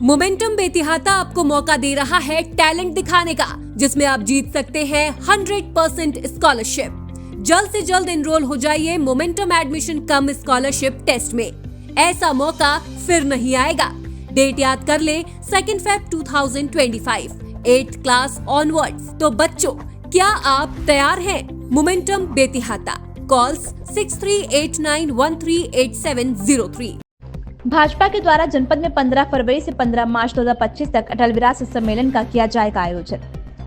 Momentum Betiahata आपको मौका दे रहा है टैलेंट दिखाने का, जिसमें आप जीत सकते हैं 100% स्कॉलरशिप। जल्द से जल्द एनरोल हो जाइए Momentum admission cum scholarship test में। ऐसा मौका फिर नहीं आएगा। डेट याद कर ले, 2 Feb 2025, 8th क्लास ऑनवर्ड्स। तो बच्चों, क्या आप तैयार हैं? Momentum Betiahata, calls 6389138703। भाजपा के द्वारा जनपद में 15 फरवरी से 15 मार्च 2025 तक अटल विरासत सम्मेलन का किया जाएगा आयोजन।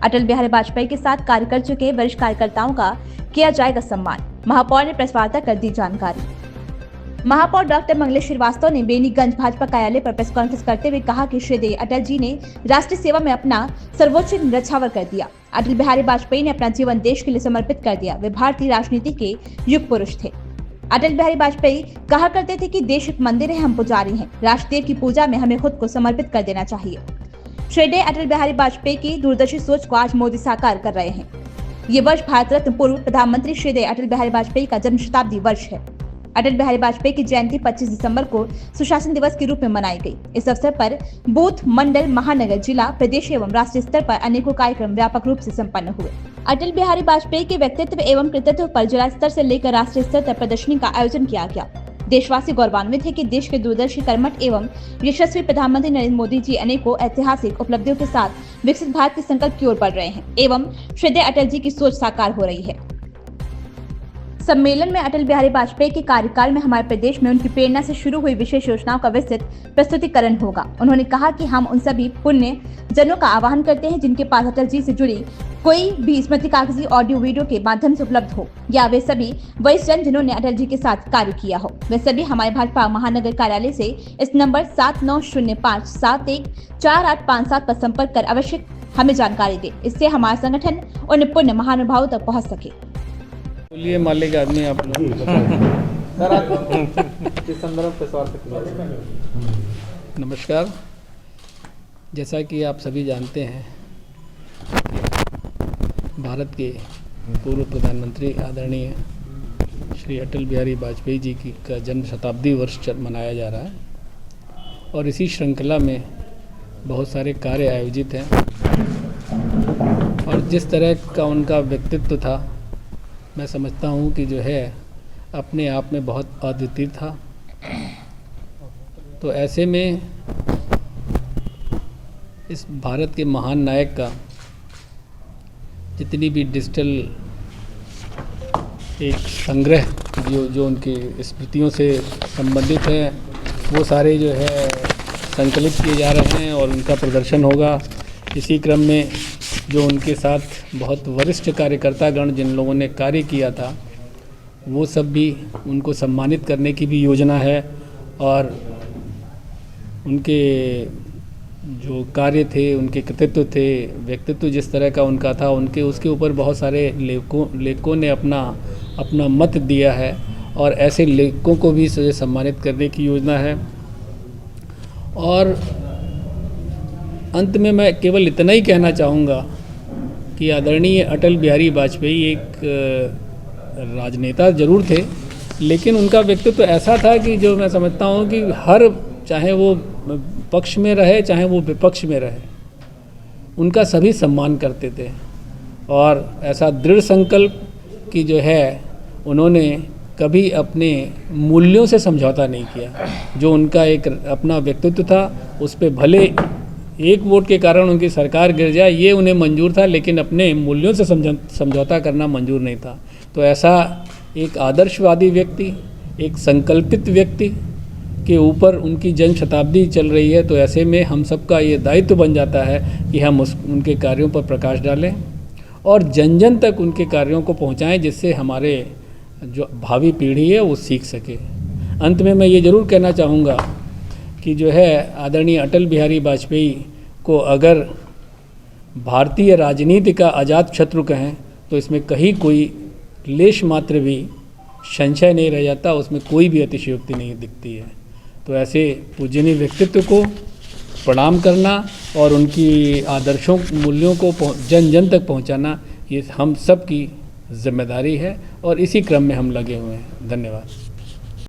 अटल बिहारी वाजपेयी के साथ कार्य कर चुके वरिष्ठ कार्यकर्ताओं का किया जाएगा सम्मान। महापौर ने प्रेस वार्ता कर दी जानकारी। महापौर डॉक्टर मंगलेश श्रीवास्तव ने बेनीगंज भाजपा कार्यालय पर प्रेस कॉन्फ्रेंस करते हुए कहा कि श्रीदेव अटल जी ने राष्ट्रीय सेवा में अपना सर्वोच्च न्यौछावर कर दिया। अटल बिहारी वाजपेयी ने अपना जीवन देश के लिए समर्पित कर दिया। वे भारतीय राजनीति के युग पुरुष थे। अटल बिहारी वाजपेयी कहा करते थे कि देश एक मंदिर है, हम पुजारी हैं। राष्ट्रदेव की पूजा में हमें खुद को समर्पित कर देना चाहिए। श्रीदेव अटल बिहारी वाजपेयी की दूरदर्शी सोच को आज मोदी साकार कर रहे हैं। ये वर्ष भारत रत्न पूर्व प्रधानमंत्री श्रीदेव अटल बिहारी वाजपेयी का जन्म शताब्दी वर्ष है। अटल बिहारी वाजपेयी की जयंती 25 दिसंबर को सुशासन दिवस के रूप में मनाई गई। इस अवसर पर बूथ, मंडल, महानगर, जिला, प्रदेश एवं राष्ट्रीय स्तर पर अनेकों कार्यक्रम व्यापक रूप से संपन्न हुए। अटल बिहारी वाजपेयी के व्यक्तित्व एवं कृतित्व पर जिला स्तर से लेकर राष्ट्रीय स्तर तक प्रदर्शनी का आयोजन किया गया। देशवासी गौरवान्वित है कि देश के दूरदर्शी, कर्मठ एवं यशस्वी प्रधानमंत्री नरेंद्र मोदी जी अनेकों ऐतिहासिक उपलब्धियों के साथ विकसित भारत के संकल्प की ओर बढ़ रहे हैं एवं श्रीदेव अटल जी की सोच साकार हो रही है। सम्मेलन में अटल बिहारी वाजपेयी के कार्यकाल में हमारे प्रदेश में उनकी प्रेरणा से शुरू हुई विशेष योजनाओं का विस्तृत प्रस्तुतिकरण होगा। उन्होंने कहा कि हम उन सभी पुण्य जनों का आह्वान करते हैं जिनके पास अटल जी से जुड़ी कोई भी स्मृति कागजी, ऑडियो, वीडियो के माध्यम से उपलब्ध हो, या वे सभी वरिष्ठ जन जिन्होंने अटल जी के साथ कार्य किया हो, वे सभी हमारे भाजपा महानगर कार्यालय से इस नंबर 7905714857 पर संपर्क कर अवश्य हमें जानकारी दे। इससे हमारा संगठन उन पुण्य महानुभावों तक पहुँच सके। बोलिए मालिक आदमी आप लोग। नमस्कार। जैसा कि आप सभी जानते हैं, भारत के पूर्व प्रधानमंत्री आदरणीय श्री अटल बिहारी वाजपेयी जी की का जन्म शताब्दी वर्ष मनाया जा रहा है और इसी श्रृंखला में बहुत सारे कार्य आयोजित हैं। और जिस तरह का उनका व्यक्तित्व था, मैं समझता हूँ कि जो है अपने आप में बहुत अद्वितीय था। तो ऐसे में इस भारत के महान नायक का जितनी भी डिजिटल एक संग्रह जो उनकी स्मृतियों से संबंधित है, वो सारे जो है संकलित किए जा रहे हैं और उनका प्रदर्शन होगा। इसी क्रम में जो उनके साथ बहुत वरिष्ठ कार्यकर्तागण जिन लोगों ने कार्य किया था, वो सब भी उनको सम्मानित करने की भी योजना है। और उनके जो कार्य थे, उनके कृतित्व थे, व्यक्तित्व जिस तरह का उनका था, उनके उसके ऊपर बहुत सारे लेखकों ने अपना मत दिया है और ऐसे लेखकों को भी सम्मानित करने की योजना है। और अंत में मैं केवल इतना ही कहना चाहूँगा कि आदरणीय अटल बिहारी वाजपेयी एक राजनेता जरूर थे, लेकिन उनका व्यक्तित्व ऐसा था कि जो मैं समझता हूँ कि चाहे वो पक्ष में रहे, चाहे वो विपक्ष में रहे, उनका सभी सम्मान करते थे। और ऐसा दृढ़ संकल्प कि जो है उन्होंने कभी अपने मूल्यों से समझौता नहीं किया। जो उनका एक अपना व्यक्तित्व था, उस पे भले एक वोट के कारण उनकी सरकार गिर जाए, ये उन्हें मंजूर था, लेकिन अपने मूल्यों से समझौता करना मंजूर नहीं था। तो ऐसा एक आदर्शवादी व्यक्ति, एक संकल्पित व्यक्ति के ऊपर उनकी जन्म शताब्दी चल रही है। तो ऐसे में हम सबका ये दायित्व बन जाता है कि हम उनके कार्यों पर प्रकाश डालें और जन जन तक उनके कार्यों को पहुंचाएं, जिससे हमारे जो भावी पीढ़ी है वो सीख सके। अंत में मैं ये ज़रूर कहना चाहूँगा कि जो है आदरणीय अटल बिहारी वाजपेयी को अगर भारतीय राजनीति का अजात शत्रु कहें तो इसमें कहीं कोई लेश मात्र भी संशय नहीं रह जाता, उसमें कोई भी अतिशयोक्ति नहीं दिखती है। तो ऐसे पूजनीय व्यक्तित्व को प्रणाम करना और उनकी आदर्शों, मूल्यों को जन जन तक पहुंचाना, ये हम सब की जिम्मेदारी है और इसी क्रम में हम लगे हुए हैं। धन्यवाद।